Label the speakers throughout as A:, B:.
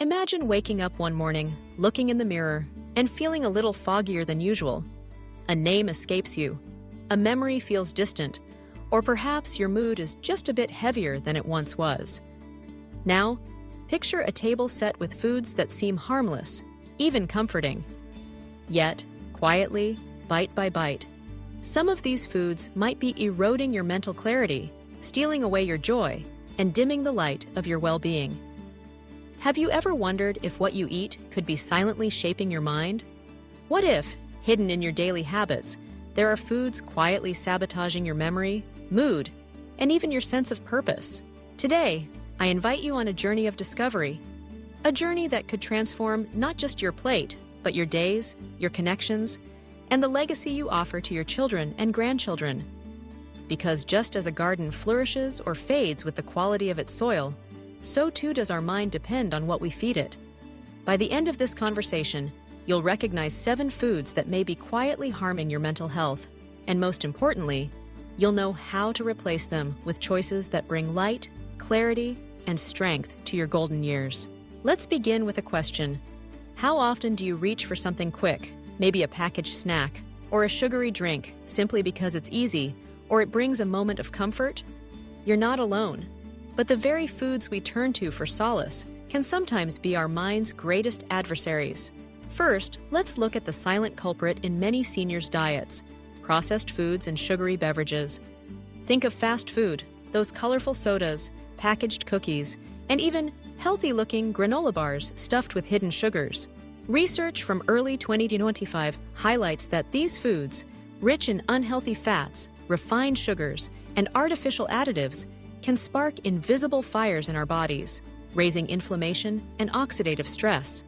A: Imagine waking up one morning, looking in the mirror, and feeling a little foggier than usual. A name escapes you, a memory feels distant, or perhaps your mood is just a bit heavier than it once was. Now, picture a table set with foods that seem harmless, even comforting. Yet, quietly, bite by bite, some of these foods might be eroding your mental clarity, stealing away your joy, and dimming the light of your well-being. Have you ever wondered if what you eat could be silently shaping your mind? What if, hidden in your daily habits, there are foods quietly sabotaging your memory, mood, and even your sense of purpose? Today, I invite you on a journey of discovery, a journey that could transform not just your plate, but your days, your connections, and the legacy you offer to your children and grandchildren. Because just as a garden flourishes or fades with the quality of its soil, so too does our mind depend on what we feed it. By the end of this conversation, you'll recognize 7 foods that may be quietly harming your mental health, and most importantly, you'll know how to replace them with choices that bring light, clarity, and strength to your golden years. Let's begin with a question. How often do you reach for something quick, maybe a packaged snack, or a sugary drink, simply because it's easy, or it brings a moment of comfort? You're not alone. But the very foods we turn to for solace can sometimes be our mind's greatest adversaries. First, let's look at the silent culprit in many seniors' diets: processed foods and sugary beverages. Think of fast food, those colorful sodas, packaged cookies, and even healthy-looking granola bars stuffed with hidden sugars. Research from early 2025 highlights that these foods, rich in unhealthy fats, refined sugars, and artificial additives, can spark invisible fires in our bodies, raising inflammation and oxidative stress.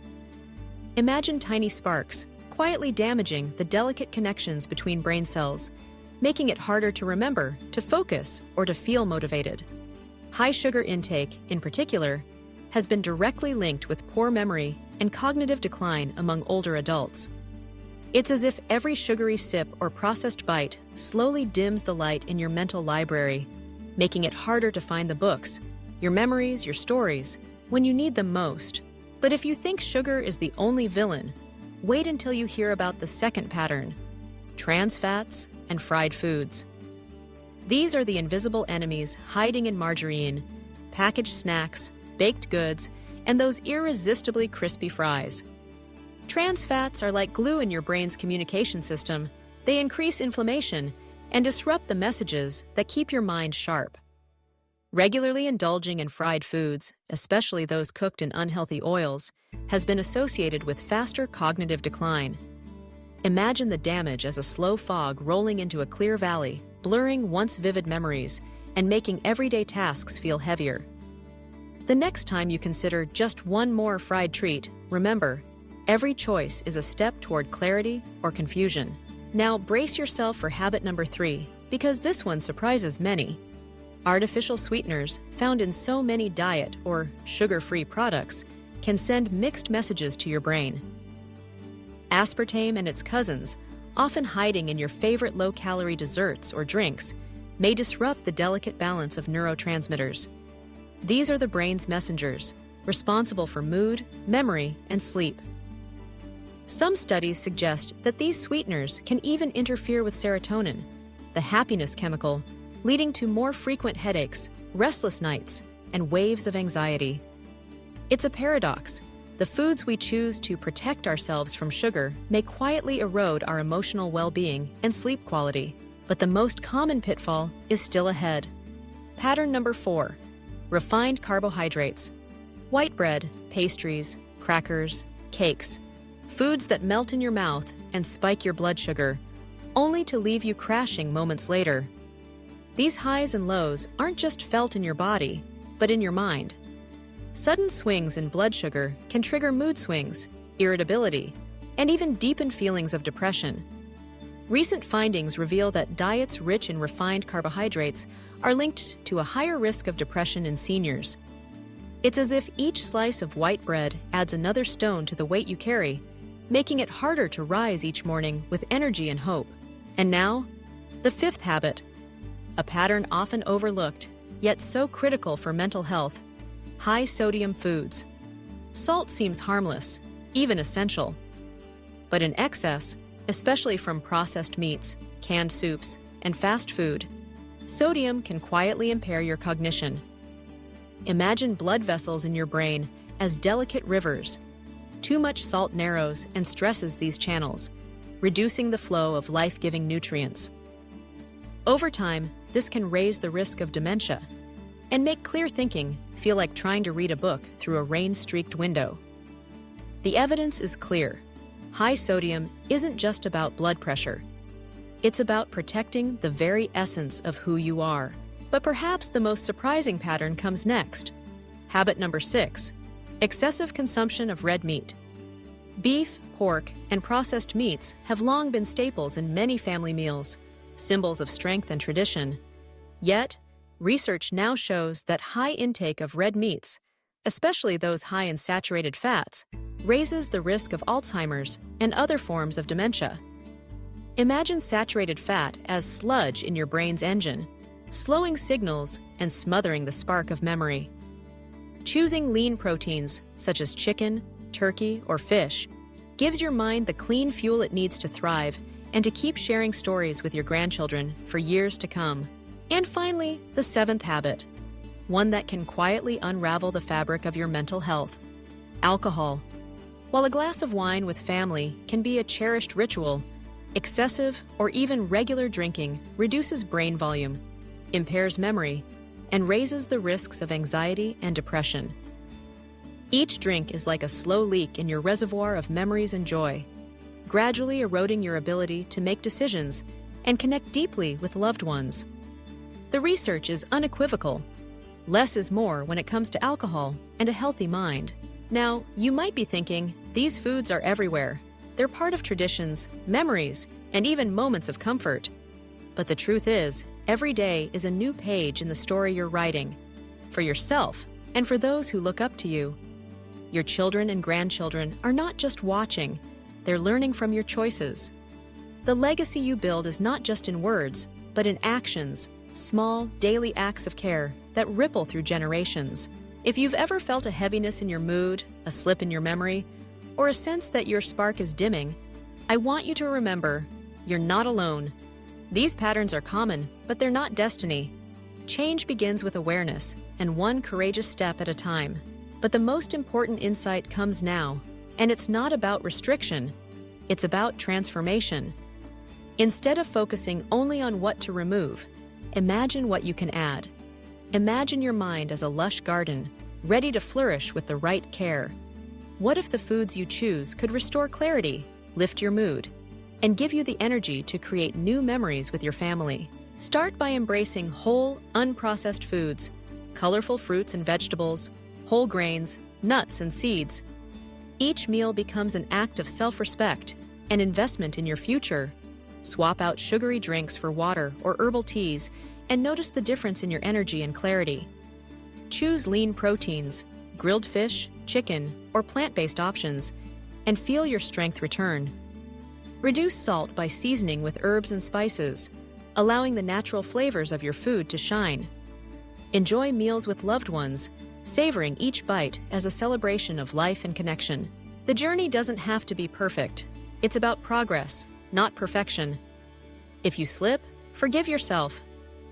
A: Imagine tiny sparks, quietly damaging the delicate connections between brain cells, making it harder to remember, to focus, or to feel motivated. High sugar intake, in particular, has been directly linked with poor memory and cognitive decline among older adults. It's as if every sugary sip or processed bite slowly dims the light in your mental library, making it harder to find the books, your memories, your stories, when you need them most. But if you think sugar is the only villain, wait until you hear about the second pattern: trans fats and fried foods. These are the invisible enemies hiding in margarine, packaged snacks, baked goods, and those irresistibly crispy fries. Trans fats are like glue in your brain's communication system. They increase inflammation and disrupt the messages that keep your mind sharp. Regularly indulging in fried foods, especially those cooked in unhealthy oils, has been associated with faster cognitive decline. Imagine the damage as a slow fog rolling into a clear valley, blurring once vivid memories and making everyday tasks feel heavier. The next time you consider just one more fried treat, remember, every choice is a step toward clarity or confusion. Now brace yourself for habit number 3, because this one surprises many. Artificial sweeteners, found in so many diet or sugar-free products, can send mixed messages to your brain. Aspartame and its cousins, often hiding in your favorite low-calorie desserts or drinks, may disrupt the delicate balance of neurotransmitters. These are the brain's messengers, responsible for mood, memory, and sleep. Some studies suggest that these sweeteners can even interfere with serotonin, the happiness chemical, leading to more frequent headaches, restless nights, and waves of anxiety. It's a paradox. The foods we choose to protect ourselves from sugar may quietly erode our emotional well-being and sleep quality, but the most common pitfall is still ahead. Pattern number 4: refined carbohydrates. White bread, pastries, crackers, cakes, foods that melt in your mouth and spike your blood sugar, only to leave you crashing moments later. These highs and lows aren't just felt in your body, but in your mind. Sudden swings in blood sugar can trigger mood swings, irritability, and even deepen feelings of depression. Recent findings reveal that diets rich in refined carbohydrates are linked to a higher risk of depression in seniors. It's as if each slice of white bread adds another stone to the weight you carry, making it harder to rise each morning with energy and hope. And now, the 5th habit, a pattern often overlooked, yet so critical for mental health: high-sodium foods. salt seems harmless, even essential. But in excess, especially from processed meats, canned soups, and fast food, sodium can quietly impair your cognition. Imagine blood vessels in your brain as delicate rivers. Too much salt narrows and stresses these channels, reducing the flow of life-giving nutrients. Over time, this can raise the risk of dementia and make clear thinking feel like trying to read a book through a rain-streaked window. The evidence is clear. High sodium isn't just about blood pressure. It's about protecting the very essence of who you are. But perhaps the most surprising pattern comes next. Habit number 6, excessive consumption of red meat. Beef, pork, and processed meats have long been staples in many family meals, symbols of strength and tradition. Yet, research now shows that high intake of red meats, especially those high in saturated fats, raises the risk of Alzheimer's and other forms of dementia. Imagine saturated fat as sludge in your brain's engine, slowing signals and smothering the spark of memory. Choosing lean proteins, such as chicken, turkey, or fish, gives your mind the clean fuel it needs to thrive and to keep sharing stories with your grandchildren for years to come. And finally, the 7th habit, one that can quietly unravel the fabric of your mental health: alcohol. While a glass of wine with family can be a cherished ritual, excessive or even regular drinking reduces brain volume, impairs memory, and raises the risks of anxiety and depression. Each drink is like a slow leak in your reservoir of memories and joy, gradually eroding your ability to make decisions and connect deeply with loved ones. The research is unequivocal. Less is more when it comes to alcohol and a healthy mind. Now, you might be thinking, these foods are everywhere. They're part of traditions, memories, and even moments of comfort. But the truth is, every day is a new page in the story you're writing, for yourself and for those who look up to you. Your children and grandchildren are not just watching, they're learning from your choices. The legacy you build is not just in words, but in actions, small, daily acts of care that ripple through generations. If you've ever felt a heaviness in your mood, a slip in your memory, or a sense that your spark is dimming, I want you to remember, you're not alone. These patterns are common, but they're not destiny. Change begins with awareness, and one courageous step at a time. But the most important insight comes now, and it's not about restriction, it's about transformation. Instead of focusing only on what to remove, imagine what you can add. Imagine your mind as a lush garden, ready to flourish with the right care. What if the foods you choose could restore clarity, lift your mood, and give you the energy to create new memories with your family? Start by embracing whole, unprocessed foods, colorful fruits and vegetables, whole grains, nuts, and seeds. Each meal becomes an act of self-respect, an investment in your future. Swap out sugary drinks for water or herbal teas, and notice the difference in your energy and clarity. Choose lean proteins, grilled fish, chicken, or plant-based options, and feel your strength return. Reduce salt by seasoning with herbs and spices, allowing the natural flavors of your food to shine. Enjoy meals with loved ones, savoring each bite as a celebration of life and connection. The journey doesn't have to be perfect. It's about progress, not perfection. If you slip, forgive yourself.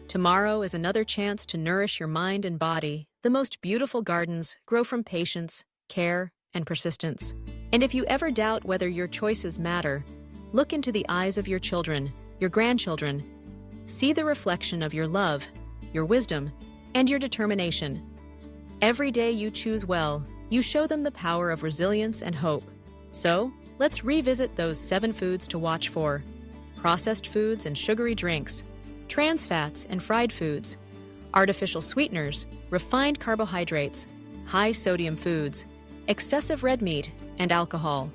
A: Tomorrow is another chance to nourish your mind and body. The most beautiful gardens grow from patience, care, and persistence. And if you ever doubt whether your choices matter, look into the eyes of your children, your grandchildren. See the reflection of your love, your wisdom, and your determination. Every day you choose well, you show them the power of resilience and hope. So, let's revisit those 7 foods to watch for: processed foods and sugary drinks, trans fats and fried foods, artificial sweeteners, refined carbohydrates, high sodium foods, excessive red meat, and alcohol.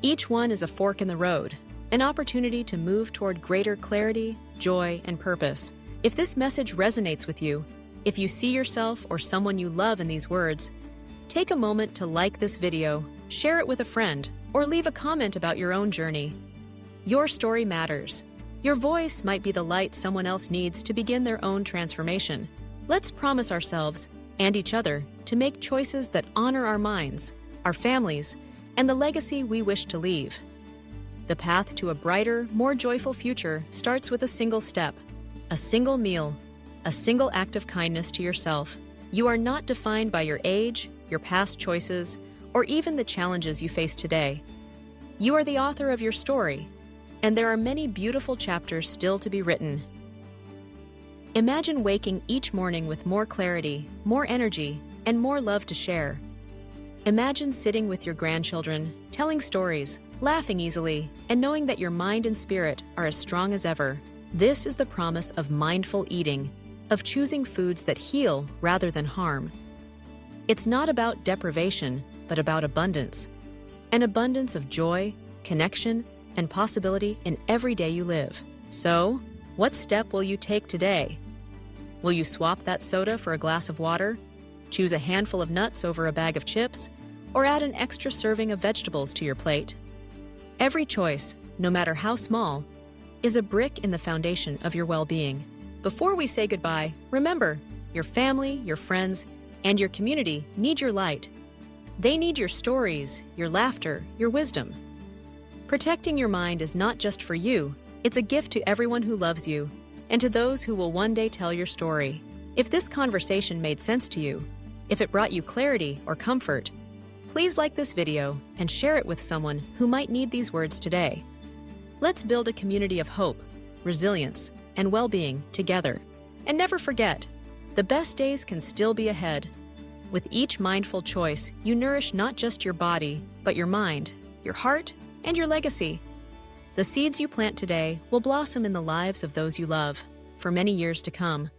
A: Each one is a fork in the road, an opportunity to move toward greater clarity, joy, and purpose. If this message resonates with you, if you see yourself or someone you love in these words, take a moment to like this video, share it with a friend, or leave a comment about your own journey. Your story matters. Your voice might be the light someone else needs to begin their own transformation. Let's promise ourselves, and each other, to make choices that honor our minds, our families, and the legacy we wish to leave. The path to a brighter, more joyful future starts with a single step, a single meal, a single act of kindness to yourself. You are not defined by your age, your past choices, or even the challenges you face today. You are the author of your story, and there are many beautiful chapters still to be written. Imagine waking each morning with more clarity, more energy, and more love to share. Imagine sitting with your grandchildren, telling stories, laughing easily, and knowing that your mind and spirit are as strong as ever. This is the promise of mindful eating, of choosing foods that heal rather than harm. It's not about deprivation, but about abundance. An abundance of joy, connection, and possibility in every day you live. So, what step will you take today? Will you swap that soda for a glass of water? Choose a handful of nuts over a bag of chips? Or add an extra serving of vegetables to your plate? Every choice, no matter how small, is a brick in the foundation of your well-being. Before we say goodbye, remember, your family, your friends, and your community need your light. They need your stories, your laughter, your wisdom. Protecting your mind is not just for you, it's a gift to everyone who loves you and to those who will one day tell your story. If this conversation made sense to you, if it brought you clarity or comfort, please like this video and share it with someone who might need these words today. Let's build a community of hope, resilience, and well-being together. And never forget, the best days can still be ahead. With each mindful choice, you nourish not just your body, but your mind, your heart, and your legacy. The seeds you plant today will blossom in the lives of those you love for many years to come.